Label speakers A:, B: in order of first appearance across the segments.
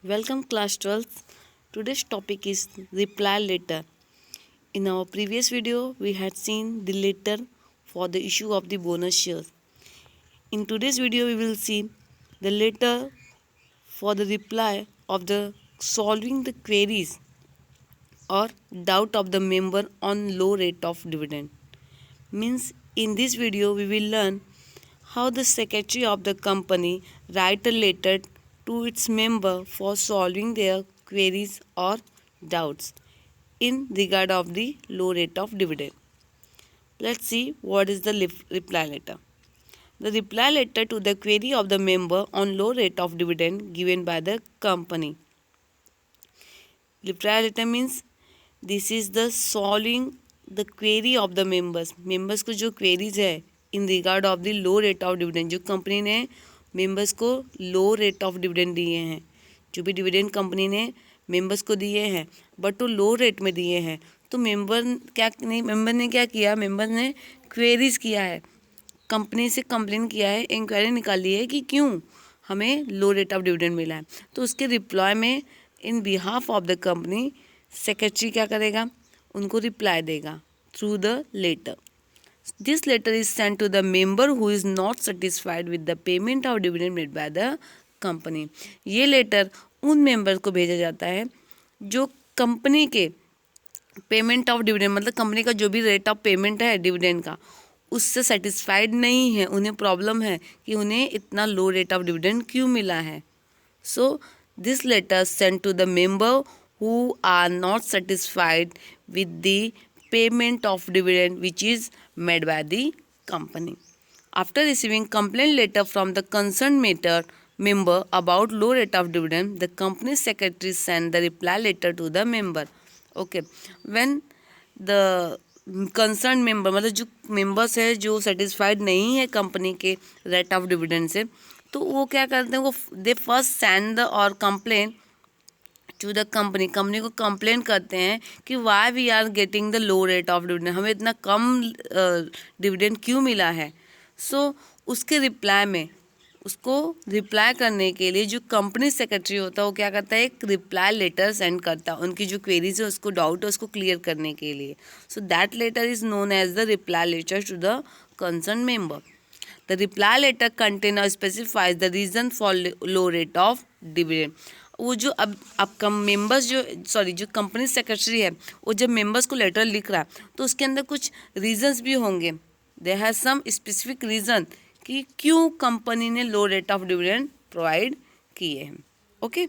A: Welcome class 12th. Today's topic is reply letter. In our previous video, we had seen the letter for the issue of the bonus shares. In today's video, we will see the letter for the reply of the solving the queries or doubt of the member on low rate of dividend. Means in this video, we will learn how the secretary of the company write a letter to its member for solving their queries or doubts in regard of the low rate of dividend. Let's see what is the reply letter. The reply letter to the query of the member on low rate of dividend given by the company. Reply letter means this is the solving the query of the members को जो queries है in regard of the low rate of dividend, जो company ने members को low rate of dividend दिए हैं, जो भी dividend कंपनी ने members को दिए हैं बट वो लो रेट में दिए हैं, तो member ने क्या किया, member ने queries किया है, कंपनी से कंप्लेन किया है, इंक्वायरी निकाली है कि क्यों हमें लो रेट ऑफ डिविडेंड मिला है. तो उसके रिप्लाई में in behalf of the company secretary क्या करेगा, उनको रिप्लाई देगा through the letter. This letter is send to the member who is not satisfied with the payment of dividend made by the company. ये letter उन member को भेजा जाता है जो कंपनी के पेमेंट ऑफ डिविडेंड, मतलब कंपनी का जो भी रेट ऑफ पेमेंट है डिविडेंड का, उससे सेटिस्फाइड नहीं है, उन्हें प्रॉब्लम है कि उन्हें इतना लो रेट ऑफ डिविडेंड क्यों मिला है. So this letter send to the member who are not satisfied with the payment of dividend which is made by the company. After receiving complaint letter from the concern member about low rate of dividend, the company secretary send the reply letter to the member. Okay, when the concern member, मतलब जो members है जो satisfied नहीं है company के rate of dividend से, तो वो क्या करते हैं, वो दे फर्स्ट सेंड द और complain to the company. Company को कंप्लेन करते हैं कि why we are getting the low rate of dividend, हमें इतना कम डिविडेंड क्यों मिला है. सो उसके रिप्लाई में, उसको रिप्लाई करने के लिए जो कंपनी सेक्रेटरी होता है वो क्या करता है, एक रिप्लाई लेटर सेंड करता है उनकी जो क्वेरीज है, उसको डाउट है, उसको क्लियर करने के लिए. So that letter is known as the reply letter to the concern member. The reply letter contain और specifies the reason for low rate of dividend. वो जो अब मेंबर्स जो कंपनी सेक्रेटरी है, वो जब मेंबर्स को लेटर लिख रहा है तो उसके अंदर कुछ रीजंस भी होंगे. There has some specific reason कि क्यों कंपनी ने low rate of dividend provide किए हैं. Okay,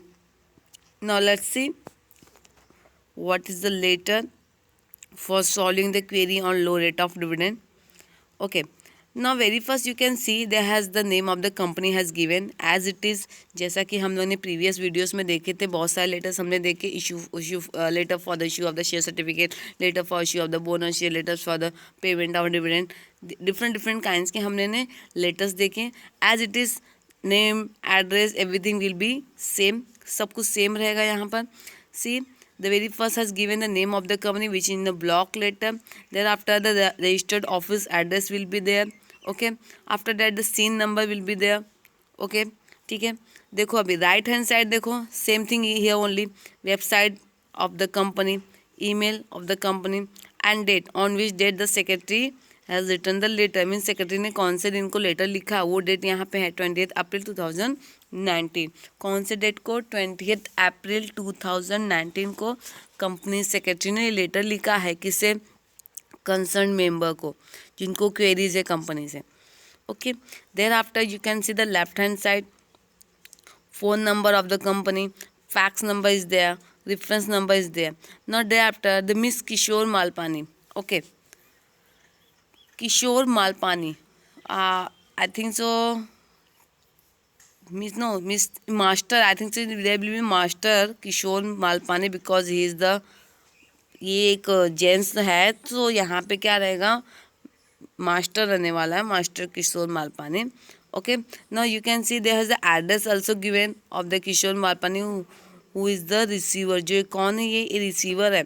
A: now let's see what is the letter for solving the query on low rate of dividend. Okay, now very first you can see there has the name of the company has given as it is. जैसा कि हम लोगों ने previous videos में देखे थे, बहुत सारे लेटर्स हमने देखे, issue letter for the issue of the share certificate, letter for issue of the bonus share, letters for the payment of dividend, different kinds के हमने ने लेटर्स देखे. As it is name, address, everything will be same, सब कुछ same रहेगा यहाँ पर. सी the very first has given the name of the company which in the block letter. Thereafter the registered office address will be there. Okay, after that the scene number will be there. Okay, ठीक है. देखो अभी right hand side देखो, same thing here only. Website of the company, email of the company and date on which date the secretary has return the letter. Mean secretary ने कौन से दिन को लेटर लिखा, वो डेट यहाँ पे है 20 अप्रैल 2019. कौन से डेट को, 20 अप्रैल 2019 को कंपनी सेक्रेटरी ने लेटर लिखा है. किसे, कंसर्न मेंबर को, जिनको क्वेरीज है कंपनी से. Okay, there after you can see the left hand side, phone number of the company, fax number is there, reference number is there. Not there after the miss Kishore Malpani. Okay, Kishore Malpani, I think so miss master, I think so there will be master Kishore Malpani because he is the, ये एक gents है तो यहाँ पे क्या रहेगा, master रहने वाला है, master Kishore Malpani. Okay, now you can see there has the address also given of the Kishore Malpani who is the receiver. जो कौन है, ये रिसीवर है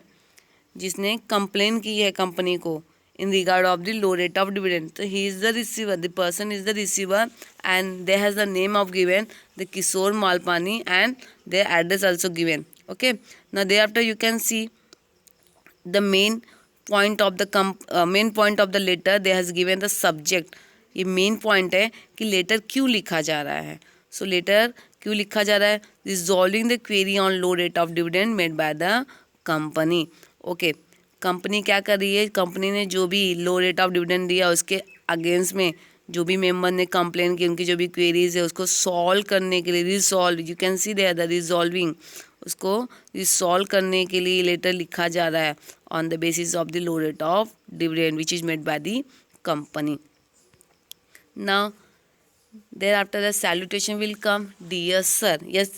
A: जिसने कंप्लेन की है कंपनी को in regard of the low rate of dividend. So he is the receiver, the person is the receiver, and there has the name of given, the Kishore Malpani, and their address also given. Okay, now thereafter you can see the main point of the letter. They has given the subject. ये main point है कि letter क्यों लिखा जा रहा है. सो letter क्यों लिखा जा रहा है? Resolving the query on low rate of dividend made by the company. Okay, company क्या कर रही है? कंपनी ने जो भी लो रेट ऑफ डिविडेंड दिया उसके अगेंस्ट में जो भी मेंबर ने कंप्लेन की, उनकी जो भी क्वेरीज है उसको सॉल्व करने के लिए, resolve, you can see there the resolving, उसको रिसॉल्व करने के लिए लेटर लिखा जा रहा है on the basis of the low rate of dividend which is made by the company. Now thereafter the salutation will come, dear sir. Yes,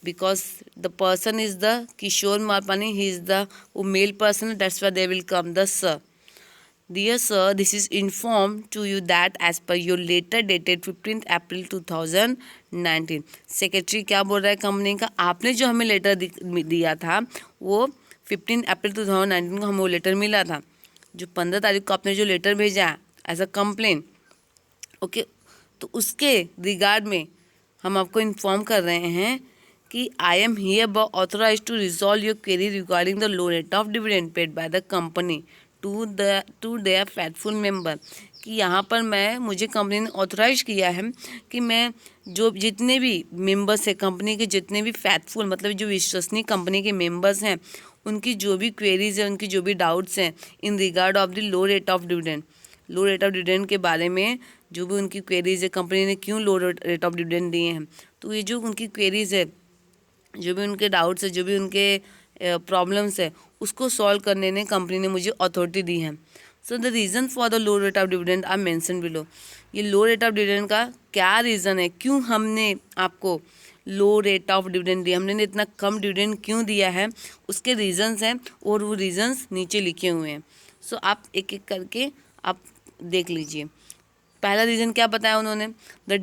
A: because the person is the Kishore Malpani, he is the male person, that's why they will come the sir. Dear sir, this is informed to you that as per your letter dated 15th April 2019. Secretary क्या बोल रहा है company का? आपने जो हमें letter दिया था वो 15 अप्रैल 2019 को हमें वो लेटर मिला था. जो 15 तारीख को आपने जो लेटर भेजा एज अ कंप्लेन, ओके, तो उसके रिगार्ड में हम आपको इन्फॉर्म कर रहे हैं कि I am here authorize to resolve your query regarding the low rate of dividend paid by the company to their faithful member. कि यहाँ पर मुझे कंपनी ने ऑथोराइज किया है कि मैं जो जितने भी मेंबर्स हैं कंपनी के, जितने भी फेथफुल मतलब जो विश्वसनीय कंपनी के मेंबर्स हैं, उनकी जो भी क्वेरीज हैं, उनकी जो भी डाउट्स हैं in regard of the low rate of dividend, low rate of dividend के बारे में जो भी उनकी क्वेरीज है, कंपनी ने क्यों लो रेट ऑफ डिविडेंड दिए हैं, तो ये जो उनकी क्वेरीज है, जो भी उनके डाउट्स है, जो भी उनके प्रॉब्लम्स है, उसको सॉल्व करने ने कंपनी ने मुझे अथॉरिटी दी है. So the reason for the low rate of dividend are mention below. ये लो रेट ऑफ डिविडेंड का क्या रीज़न है, क्यों हमने आपको लो रेट ऑफ डिविडेंड दिया, हमने इतना कम डिविडेंड क्यों दिया है, उसके रीजंस हैं और वो रीजंस नीचे लिखे हुए हैं. सो आप एक एक करके आप देख लीजिए. पहला रीज़न क्या बताया उन्होंने? That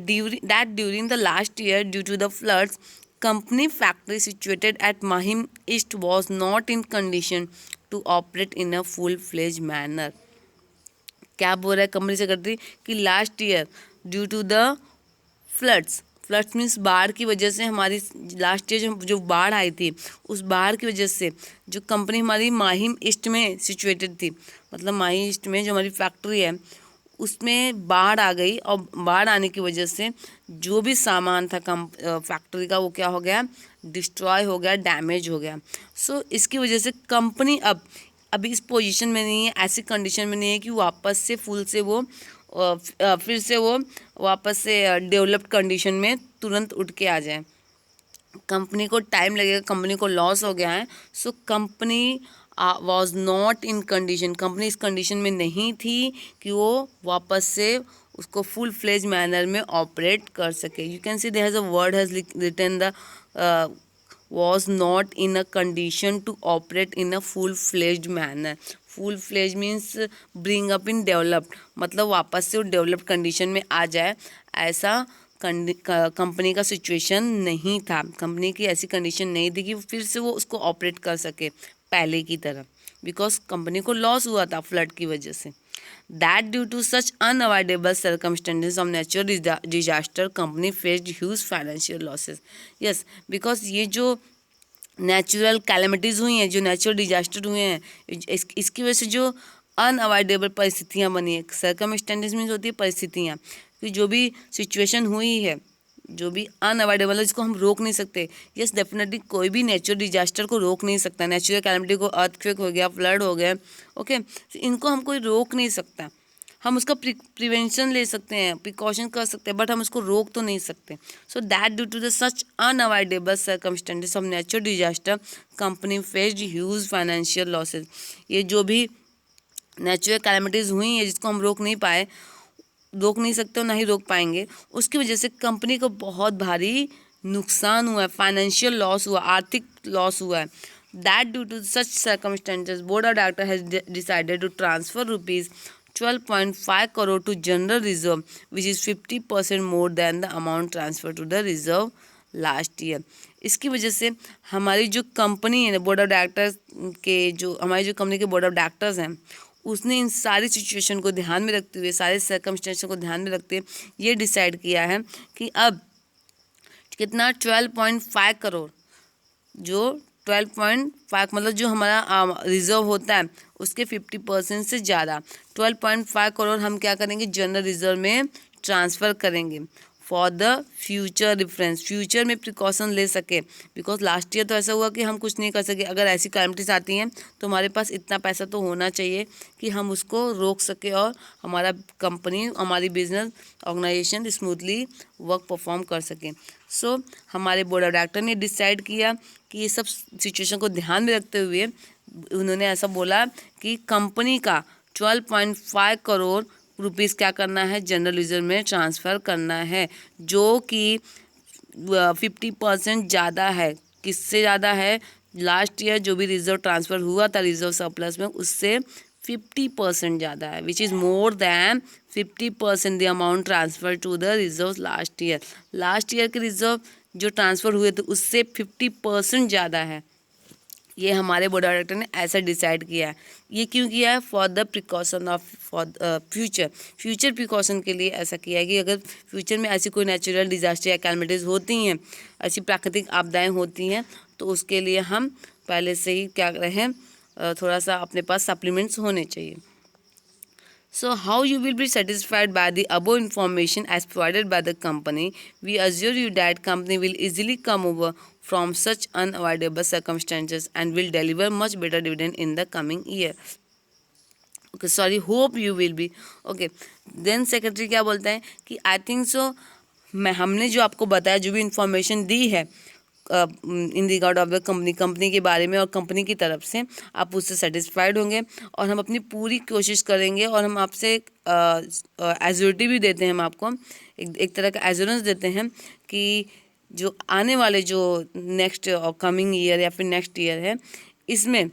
A: during the last year due to the floods company factory situated at Mahim east was not in condition to operate in a full fledged manner. क्या बोल रहा है कंपनी सेक्रेटरी कि last year due to the floods means बाढ़ की वजह से, हमारी लास्ट ईयर जो बाढ़ आई थी उस बाढ़ की वजह से जो कंपनी हमारी माहिम ईस्ट में सिचुएटेड थी, मतलब माहिम ईस्ट में जो हमारी फैक्ट्री है उसमें बाढ़ आ गई, और बाढ़ आने की वजह से जो भी सामान था फैक्ट्री का वो क्या हो गया, डिस्ट्रॉय हो गया, डैमेज हो गया. सो इसकी वजह से कंपनी अभी इस पोजीशन में नहीं है, ऐसी कंडीशन में नहीं है कि वापस से फुल से वो फिर से वो वापस से डेवलप्ड कंडीशन में तुरंत उठ के आ जाए. कंपनी को टाइम लगेगा, कंपनी को लॉस हो गया है. So company was not in condition, company इस कंडीशन में नहीं थी कि वो वापस से उसको फुल फ्लेज मैनर में ऑपरेट कर सके. You can see there has a word has written the was not in a condition to operate in a full fledged manner. Full fledged means bring up in developed, मतलब वापस से वो developed condition में आ जाए, ऐसा company का situation नहीं था. कंपनी की ऐसी कंडीशन नहीं थी कि फिर से वो उसको ऑपरेट कर सके पहले की तरह, बिकॉज कंपनी को लॉस हुआ था फ्लड की वजह से. That due to such unavoidable circumstances of natural disaster, company faced huge financial losses. Yes, because ये जो नेचुरल कैलेमिटीज़ हुई हैं, जो नेचुरल डिजास्टर हुए हैं, इसकी वजह से जो अनअवॉइडेबल परिस्थितियाँ बनी है. सर्कमस्टेंसेस मीन्स होती है परिस्थितियाँ, कि जो भी सिचुएशन हुई है, जो भी अनअवॉइडेबल है, जिसको हम रोक नहीं सकते. यस, डेफिनेटली कोई भी नेचुरल डिजास्टर को रोक नहीं सकता. नेचुरल कैलेमिटी को अर्थक्वेक हो गया, फ्लड हो गया, ओके, इनको हम कोई रोक नहीं सकता. हम उसका प्रिवेंशन ले सकते हैं, प्रिकॉशन कर सकते हैं, बट हम उसको रोक तो नहीं सकते. So that due to the such unavoidable circumstances of natural disaster company faced huge financial losses. ये जो भी नेचुरल कैलेमिटीज़ हुई हैं जिसको हम रोक नहीं सकते और ना ही रोक पाएंगे, उसकी वजह से कंपनी को बहुत भारी नुकसान हुआ है, फाइनेंशियल लॉस हुआ, आर्थिक लॉस हुआ है. That due to such circumstances board of director has decided to transfer rupees 12.5 crore to general reserve, which is 50% more than the amount transferred to the reserve last year. इसकी वजह से हमारी जो company है, board of directors के जो हमारी जो कंपनी के बोर्ड ऑफ डायरेक्टर्स हैं, उसने इन सारी सिचुएशन को ध्यान में रखते हुए, सारे सर्कमस्टेंस को ध्यान में रखते हुए ये डिसाइड किया है कि अब कितना 12.5 करोड़, जो 12.5 मतलब जो हमारा रिजर्व होता है उसके 50% से ज़्यादा 12.5 करोड़ हम क्या करेंगे, जनरल रिजर्व में ट्रांसफ़र करेंगे for the future reference, future में प्रिकॉशन ले सके। बिकॉज लास्ट ईयर तो ऐसा हुआ कि हम कुछ नहीं कर सके। अगर ऐसी कैलेमिटीज आती हैं तो हमारे पास इतना पैसा तो होना चाहिए कि हम उसको रोक सके और हमारा कंपनी, हमारी business organization smoothly work perform कर सके। सो हमारे बोर्ड ऑफ डायरेक्टर ने डिसाइड किया कि ये सब सिचुएशन को ध्यान में रखते हुए उन्होंने ऐसा बोला कि कंपनी का 12.5 करोड़ रुपीस क्या करना है, जनरल रिजर्व में ट्रांसफ़र करना है, जो कि 50% ज़्यादा है। किससे ज़्यादा है, लास्ट ईयर जो भी रिजर्व ट्रांसफ़र हुआ था रिजर्व सरप्लस में उससे 50% ज़्यादा है, which is more than 50% the amount transfer to the reserve last year. Last year के रिजर्व जो ट्रांसफ़र हुए थे उससे 50% ज़्यादा है। ये हमारे बोर्ड ऑफ डायरेक्टर ने ऐसा डिसाइड किया है। ये क्यों किया है, for the precaution of for future precaution के लिए ऐसा किया है कि अगर फ्यूचर में ऐसी कोई नेचुरल डिजास्टर या कैलमिटीज़ होती हैं, ऐसी प्राकृतिक आपदाएं होती हैं, तो उसके लिए हम पहले से ही क्या करें, थोड़ा सा अपने पास सप्लीमेंट्स होने चाहिए। So how you will be satisfied by the above information as provided by the company? We assure you that company will easily come over from such unavoidable circumstances and will deliver much better dividend in the coming year. Okay, sorry, hope you will be. Okay, then secretary क्या बोलता है कि I think so, हमने जो आपको बताया, जो भी इंफॉर्मेशन दी है in regard of the company के बारे में और कंपनी की तरफ से, आप उससे सेटिस्फाइड होंगे और हम अपनी पूरी कोशिश करेंगे और हम आपसे एज्योरिटी भी देते हैं, हम आपको एक तरह का एश्योरेंस देते हैं कि जो आने वाले जो नेक्स्ट कमिंग ईयर या फिर नेक्स्ट ईयर है, इसमें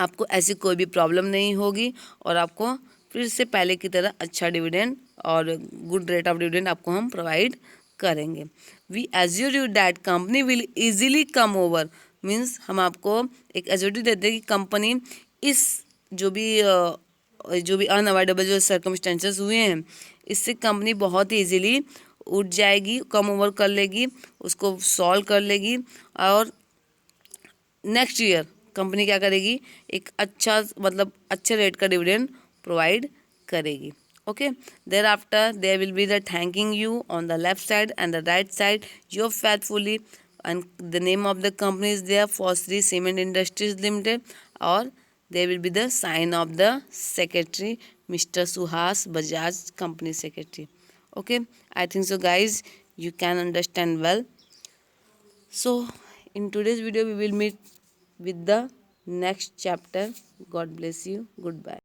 A: आपको ऐसी कोई भी प्रॉब्लम नहीं होगी और आपको फिर से पहले की तरह अच्छा डिविडेंड और गुड रेट ऑफ डिविडेंड आपको हम प्रोवाइड करेंगे। We assure you that company will easily come over, means हम आपको एक एज्योरिटी देते हैं कि कंपनी इस जो भी अनअवॉइडेबल जो सर्कमस्टेंसेस हुए हैं, इससे कंपनी बहुत ही ईजिली उठ जाएगी, कम ओवर कर लेगी, उसको सॉल्व कर लेगी और नेक्स्ट ईयर कंपनी क्या करेगी, एक अच्छा मतलब अच्छे रेट का डिविडेंड प्रोवाइड करेगी। Okay, thereafter there will be the thanking you on the left side and the right side, yours faithfully, and the name of the company is there, Fosri Cement Industries Limited, or there will be the sign of the secretary, Mr. Suhas Bajaj, company secretary. Okay, I think so guys, you can understand well. So in today's video we will meet with the next chapter. God bless you. Goodbye.